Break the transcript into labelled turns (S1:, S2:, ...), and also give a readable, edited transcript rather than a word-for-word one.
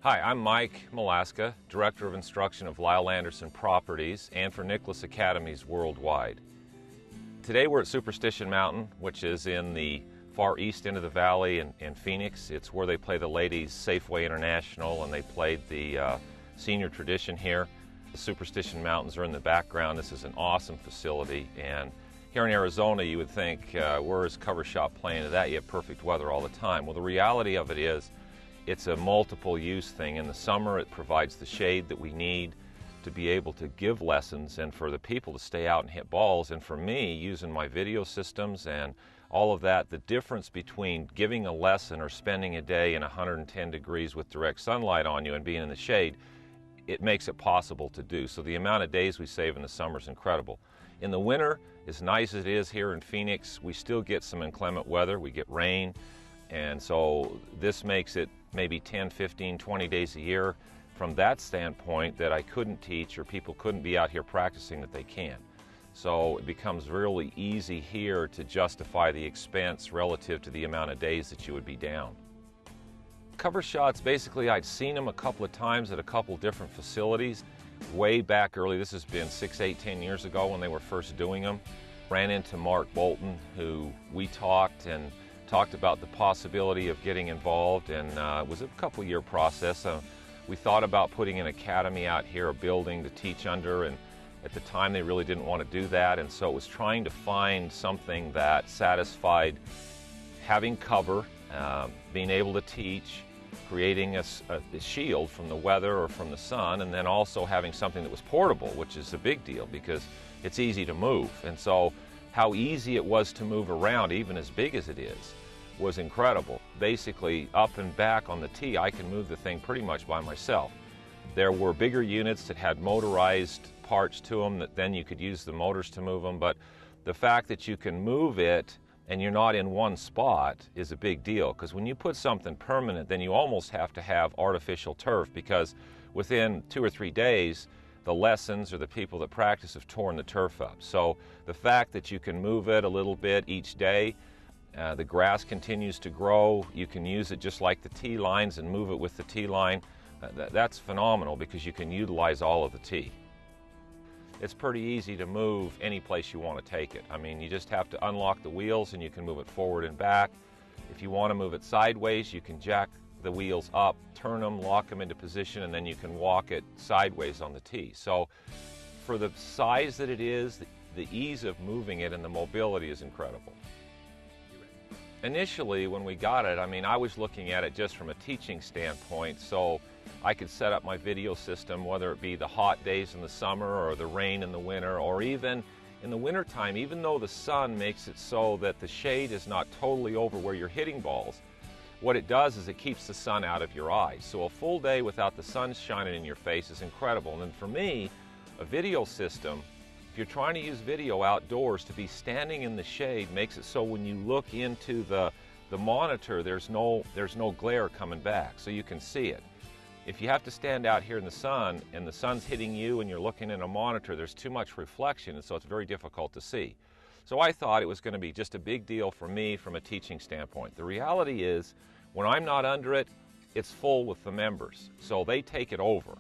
S1: Hi, I'm Mike Malaska, Director of Instruction of Lyle Anderson Properties and for Nicholas Academies worldwide. Today we're at Superstition Mountain, which is in the far east end of the valley in Phoenix. It's where they play the Ladies Safeway International, and they played the senior tradition here. The Superstition Mountains are in the background. This is an awesome facility, and here in Arizona you would think, where is Covershot playing to that? You have perfect weather all the time. Well, the reality of it is it's a multiple use thing. In the summer it provides the shade that we need to be able to give lessons and for the people to stay out and hit balls. And for me, using my video systems and all of that, the difference between giving a lesson or spending a day in 110 degrees with direct sunlight on you and being in the shade, it makes it possible to do. So the amount of days we save in the summer is incredible. In the winter, as nice as it is here in Phoenix, we still get some inclement weather. We get rain, and so this makes it maybe 10, 15, 20 days a year from that standpoint that I couldn't teach or people couldn't be out here practicing that they can. So it becomes really easy here to justify the expense relative to the amount of days that you would be down. Covershots, basically I'd seen them a couple of times at a couple different facilities. Way back early, this has been 6, 8, 10 years ago when they were first doing them. Ran into Mark Bolton, who we talked about the possibility of getting involved, and it was a couple-year process. We thought about putting an academy out here, a building to teach under, and at the time they really didn't want to do that, and so it was trying to find something that satisfied having cover, being able to teach, creating a shield from the weather or from the sun, and then also having something that was portable, which is a big deal because it's easy to move. And so how easy it was to move around, even as big as it is, was incredible. Basically, up and back on the tee, I can move the thing pretty much by myself. There were bigger units that had motorized parts to them that then you could use the motors to move them, but the fact that you can move it and you're not in one spot is a big deal, because when you put something permanent, then you almost have to have artificial turf, because within 2 or 3 days, the lessons or the people that practice have torn the turf up. So the fact that you can move it a little bit each day, the grass continues to grow, you can use it just like the tee lines and move it with the tee line. That's phenomenal because you can utilize all of the tee. It's pretty easy to move any place you want to take it. I mean, you just have to unlock the wheels and you can move it forward and back. If you want to move it sideways, you can jack the wheels up, turn them, lock them into position, and then you can walk it sideways on the tee. So for the size that it is, the ease of moving it and the mobility is incredible. Initially, when we got it, I mean, I was looking at it just from a teaching standpoint, so I could set up my video system, whether it be the hot days in the summer or the rain in the winter, or even in the wintertime, even though the sun makes it so that the shade is not totally over where you're hitting balls, what it does is it keeps the sun out of your eyes. So a full day without the sun shining in your face is incredible. And then for me, a video system, if you're trying to use video outdoors, to be standing in the shade makes it so when you look into the monitor, there's no glare coming back, so you can see it. If you have to stand out here in the sun and the sun's hitting you and you're looking in a monitor, there's too much reflection, and so it's very difficult to see. So I thought it was going to be just a big deal for me from a teaching standpoint. The reality is, when I'm not under it, it's full with the members, so they take it over.